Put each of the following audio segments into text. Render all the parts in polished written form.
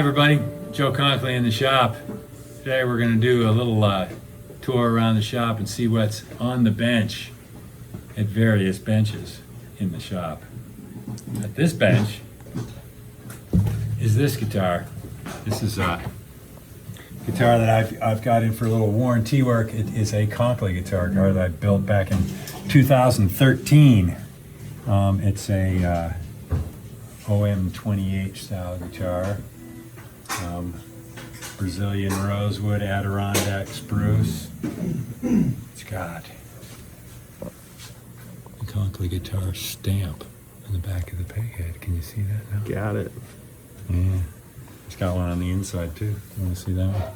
everybody, Joe Konkoly in the shop. Today we're going to do a little tour around the shop and see what's on the bench at various benches in the shop. At this bench is this guitar. This is a guitar that I've got in for a little warranty work. It is a Konkoly guitar that I built back in 2013. It's a OM28 style guitar. Brazilian rosewood, Adirondack spruce. It's got the Konkoly guitar stamp on the back of the peg head. Can you see that now? Got it. Yeah. It's got one on the inside too. You want to see that one?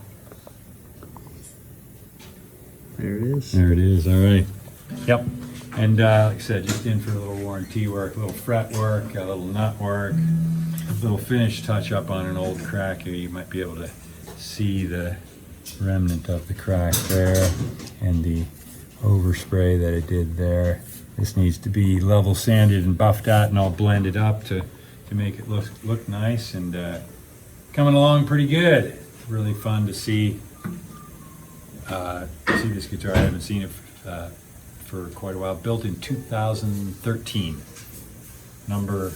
There it is. There it is. All right. Yep. And like I said, just in for a little warranty work, a little fret work, a little nut work, a little finish touch up on an old crack here. You might be able to see the remnant of the crack there and the overspray that it did there. This needs to be level sanded and buffed out and all blended up to make it look nice, and coming along pretty good. It's really fun to see this guitar. I haven't seen it for quite a while. Built in 2013, number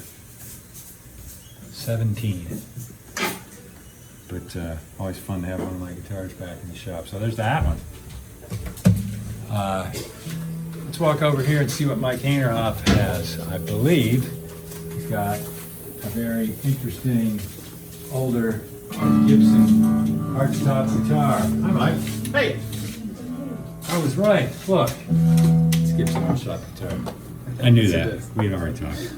17. But always fun to have one of my guitars back in the shop. So there's that one. Let's walk over here and see what Mike Hanerhoff has. I believe he's got a very interesting older Gibson archtop guitar. Hi, Mike. Hey! I was right. Look, it's Gibson archtop guitar. I knew that. We'd already talked.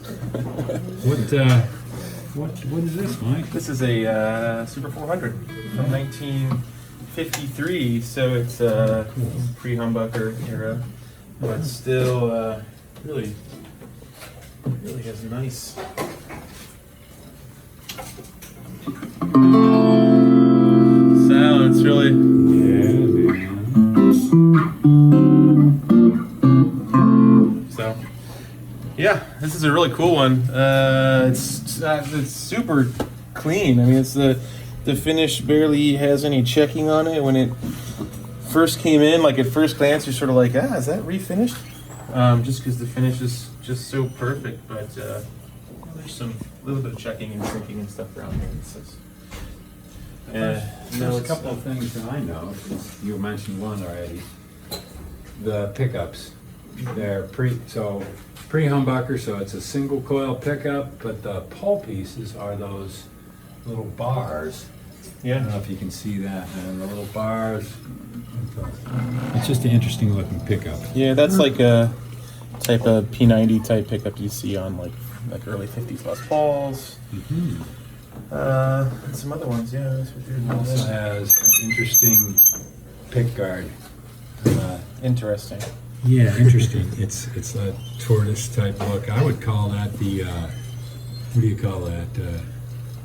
What is this, Mike? This is a Super 400 from 1953, so it's pre-humbucker era, but still really has nice sound. It's really so. Yeah, this is a really cool one. It's super clean. I mean, it's the finish barely has any checking on it. When it first came in, like at first glance, you're sort of like, is that refinished? Just because the finish is just so perfect. But there's some little bit of checking and shrinking and stuff around here. There's a couple of things that I know. You mentioned one already. The pickups. They're pre-humbucker, so it's a single coil pickup, but the pole pieces are those little bars. Yeah. I don't know if you can see that, and the little bars. It's just an interesting looking pickup. Yeah, that's like a type of P90 type pickup you see on like early 50s Les Pauls. Mm-hmm. And some other ones, yeah. That's what It also has an interesting pick guard. Interesting. Yeah, interesting. It's a tortoise type look. I would call that the what do you call that?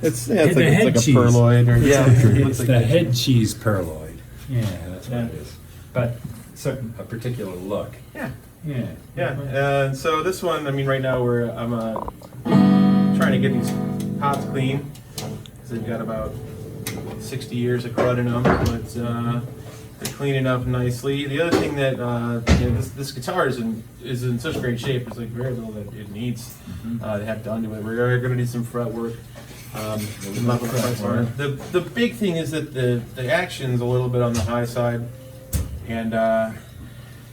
It's like a purloid, or it's the head cheese purloid. Yeah, that's what it is. But a particular look. Yeah. Yeah. So this one, I mean, right now I'm trying to get these pots clean because they've got about 60 years of crud in them, but they're cleaning up nicely. The other thing that this guitar is in such great shape. There's like very little that it needs to have done to it. We're going to need some fret work. The big thing is that the action's a little bit on the high side, and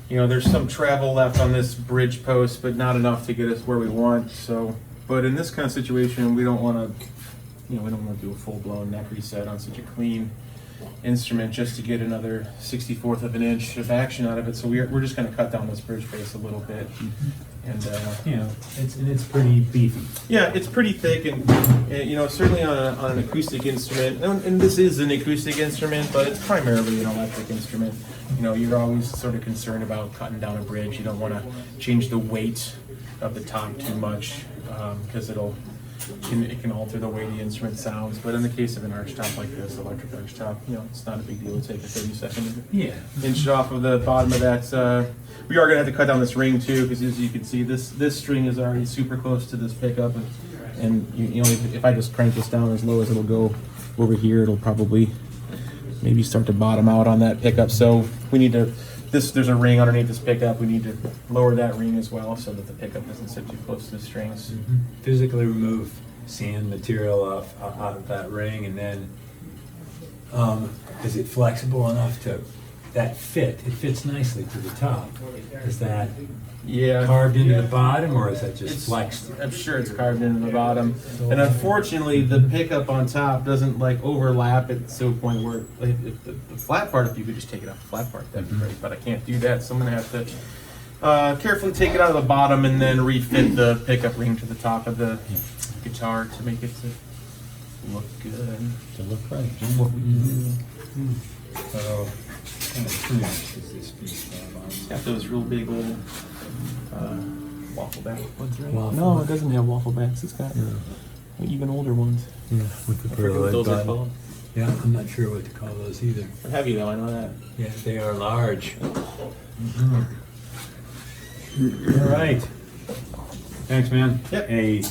there's some travel left on this bridge post, but not enough to get us where we want. So, but in this kind of situation, we don't want to do a full-blown neck reset on such a clean instrument just to get another 64th of an inch of action out of it. So we're just going to cut down this bridge face a little bit, and it's pretty beefy. Yeah, it's pretty thick, and certainly on an acoustic instrument, and this is an acoustic instrument, but it's primarily an electric instrument. You're always sort of concerned about cutting down a bridge. You don't want to change the weight of the top too much because it can alter the way the instrument sounds. But in the case of an archtop like this, electric archtop, it's not a big deal to take a 30-second inch off of the bottom of that. We are going to have to cut down this ring too, because as you can see, this string is already super close to this pickup, and and you know, if I just crank this down as low as it'll go over here, it'll probably maybe start to bottom out on that pickup. So we need to, there's a ring underneath this pickup. We need to lower that ring as well so that the pickup doesn't sit too close to the strings. Physically remove sand material out of that ring, and then is it flexible enough to that fit? It fits nicely to the top. Is that Yeah. carved into the bottom, or is that just It's flexed? I'm sure it's carved into the bottom, and unfortunately, the pickup on top doesn't like overlap it to a point where like, if the flat part, if you could just take it off the flat part, that'd be great. But I can't do that, so I'm gonna have to carefully take it out of the bottom and then refit the pickup ring to the top of the guitar to make it to look good. To look right. What we do. So, kind of finished is this piece. It's got those real big old waffle back ones, right? Waffle No, back. it doesn't have waffle backs. It's got even older ones. Yeah, with the I forget what those are called. Yeah, I'm not sure what to call those either. They're heavy though, I know that. Yeah, they are large. All right. Thanks, man. Yep.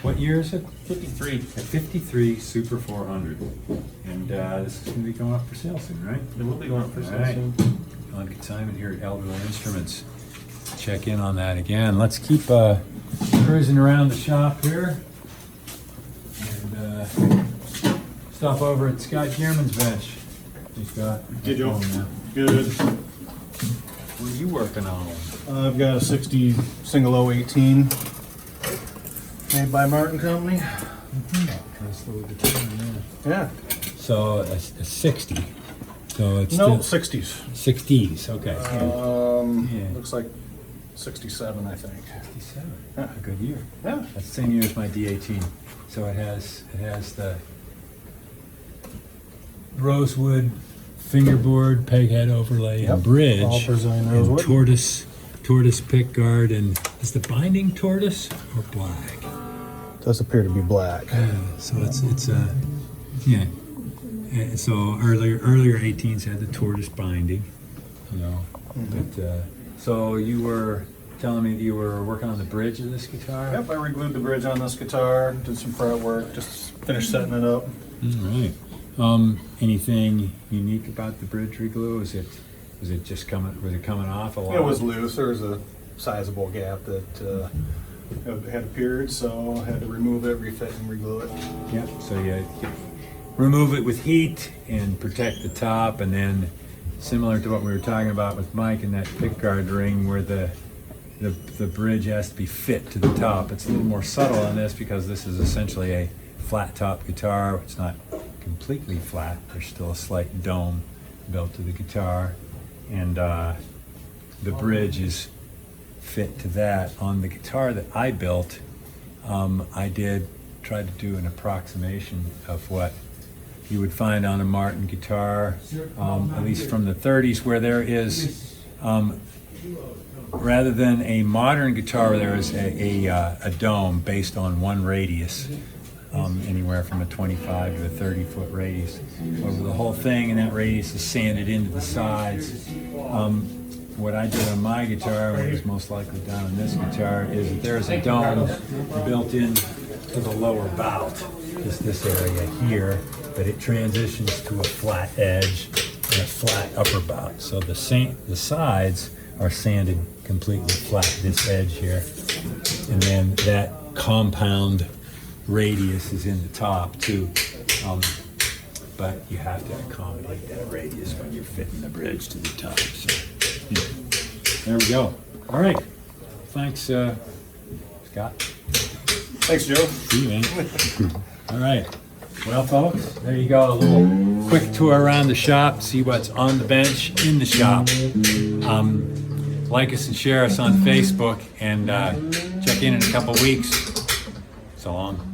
What year is it? 53. A 53 Super 400. And this is going to be going up for sale soon, right? It will be going up for sale All right. soon. On consignment here at Elderly Instruments. Check in on that again. Let's keep cruising around the shop here. And stop over at Scott Gearman's bench. Hey, Scott. Hey, Joe. How's it going, man? Good. What are you working on? I've got a 60 single 018 made by Martin Company. Nice little guitar, yeah. Yeah. So a 60. So it's No, still 60s. 60s. Okay. Yeah. Looks like 67, I think. 67. Yeah. A good year. Yeah. That's the same year as my D18. So it has the rosewood fingerboard, peghead overlay, Yep. and bridge, All Brazilian and rosewood. tortoise pick guard, and is the binding tortoise or black? Does appear to be black. So it's yeah. So earlier 18s had the tortoise binding, you know. But so you were telling me that you were working on the bridge of this guitar. Yep, I reglued the bridge on this guitar, did some fret work, just finished setting it up. All right. Anything unique about the bridge reglue? Was it just coming? Was it coming off a lot? It was loose. There was a sizable gap that had appeared, so I had to remove it, refit, and reglue it. Yep. So you remove it with heat and protect the top, and then similar to what we were talking about with Mike and that pickguard ring, where the bridge has to be fit to the top. It's a little more subtle on this because this is essentially a flat top guitar. It's not completely flat. There's still a slight dome built to the guitar, and the bridge is fit to that. On the guitar that I built, I did try to do an approximation of what you would find on a Martin guitar, at least from the 30s, where there is, rather than a modern guitar, there is a dome based on one radius. Anywhere from a 25 to a 30-foot radius over the whole thing, and that radius is sanded into the sides. What I did on my guitar, what is most likely done on this guitar, is that there's a dome built in to the lower bout, just this area here, but it transitions to a flat edge and a flat upper bout. So the sides are sanded completely flat, this edge here, and then that compound radius is in the top too, but you have to accommodate that radius when you're fitting the bridge to the top. So yeah. There we go. All right. Thanks, Scott. Thanks, Joe. See you, man. All right. Well, folks, there you go. A little quick tour around the shop. See what's on the bench in the shop. Like us and share us on Facebook, and check in a couple weeks. So long.